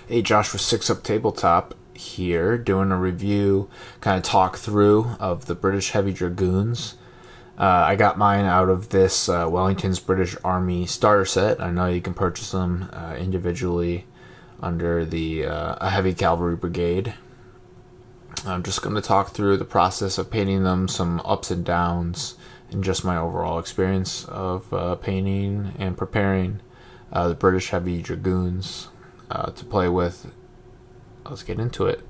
Hey, Joshua 6 Up Tabletop here, doing a review, kind of talk through of the British Heavy Dragoons. I got mine out of this Wellington's British Army starter set. I know you can purchase them individually under the a Heavy Cavalry Brigade. I'm just going to talk through the process of painting them, some ups and downs, and just my overall experience of painting and preparing the British Heavy Dragoons to play with. Let's get into it.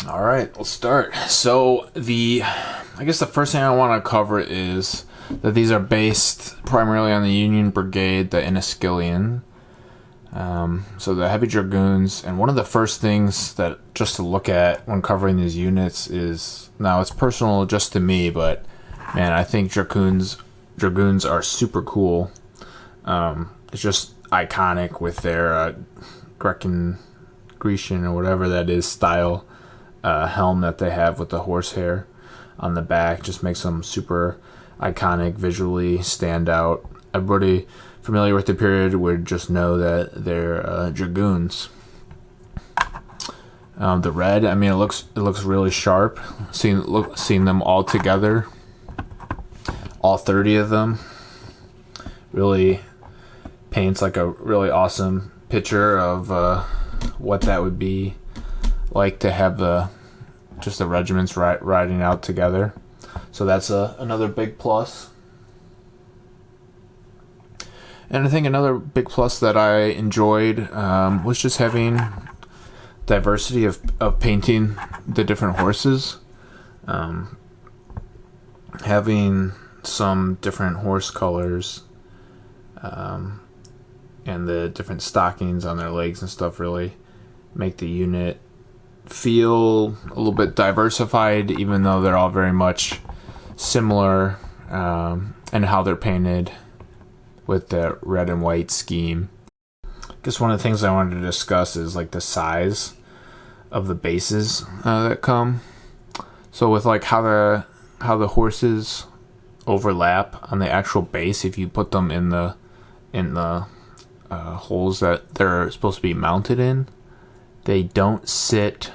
Alright, let's start. So I guess the first thing I want to cover is that these are based primarily on the Union Brigade, the Enniskillen. So the Heavy Dragoons, and one of the first things that just to look at when covering these units is, now it's personal just to me, but man, I think Dragoons are super cool. It's just iconic with their Grecian or whatever that is style helm that they have with the horsehair on the back. Just makes them super iconic, visually stand out. Everybody familiar with the period would just know that they're dragoons. The red, I mean, it looks really sharp. Seeing them all together, all 30 of them, really paints like a really awesome picture of what that would be like to have the regiments riding out together. So that's another big plus. And I think another big plus that I enjoyed was just having diversity of painting the different horses. Having some different horse colors and the different stockings on their legs and stuff really make the unit feel a little bit diversified, even though they're all very much similar in how they're painted with the red and white scheme. I guess one of the things I wanted to discuss is like the size of the bases that come. So with like how the horses overlap on the actual base, if you put them in the holes that they're supposed to be mounted in, they don't sit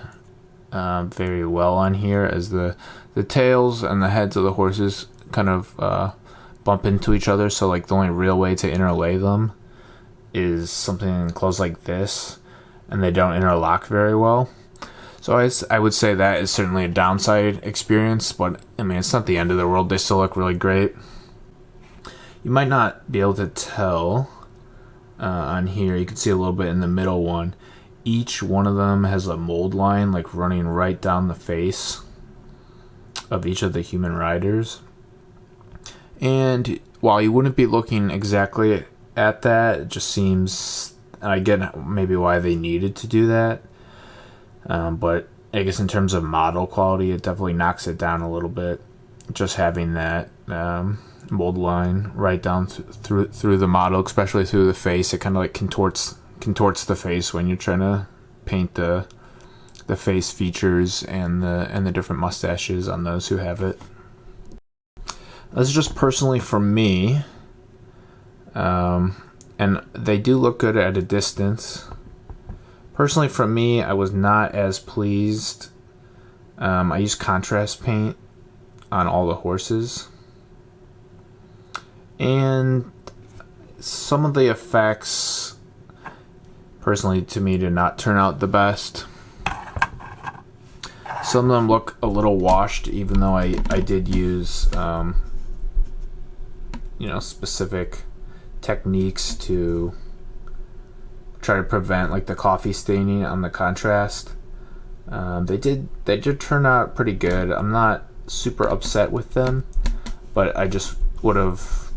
very well on here, as the tails and the heads of the horses kind of bump into each other. So like the only real way to interlay them is something close like this, and they don't interlock very well. So I would say that is certainly a downside experience, but I mean, it's not the end of the world. They still look really great. You might not be able to tell on here. You can see a little bit in the middle one. Each one of them has a mold line like running right down the face of each of the human riders. And while you wouldn't be looking exactly at that, it just seems, and I get maybe why they needed to do that, but I guess in terms of model quality, it definitely knocks it down a little bit, just having that mold line right down through the model, especially through the face. It kind of like contorts the face when you're trying to paint the face features and the different mustaches on those who have it. This is just personally for me, and they do look good at a distance. Personally for me, I was not as pleased. I used contrast paint on all the horses, and some of the effects personally to me did not turn out the best. Some of them look a little washed, even though I did use specific techniques to try to prevent like the coffee staining on the contrast. They did turn out pretty good. I'm not super upset with them, but I just would have,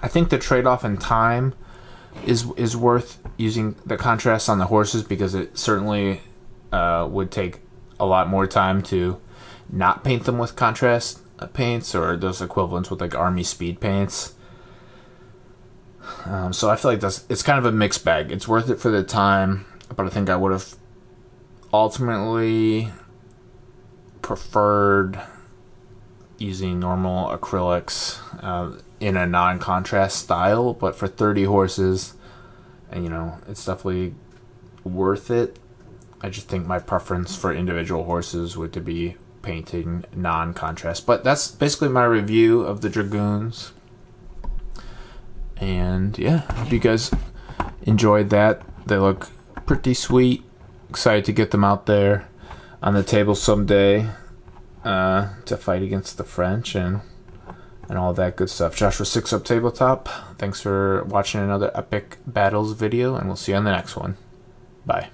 I think the trade-off in time is worth using the contrast on the horses, because it certainly would take a lot more time to not paint them with contrast paints or those equivalents with like army speed paints. So I feel like it's kind of a mixed bag. It's worth it for the time, but I think I would have ultimately preferred using normal acrylics in a non-contrast style. But for 30 horses, and it's definitely worth it. I just think my preference for individual horses would to be painting non-contrast. But that's basically my review of the Dragoons. And yeah, I hope you guys enjoyed that. They look pretty sweet. Excited to get them out there on the table someday to fight against the French and all that good stuff. Joshua 6 Up Tabletop. Thanks for watching another Epic Battles video, and we'll see you on the next one. Bye.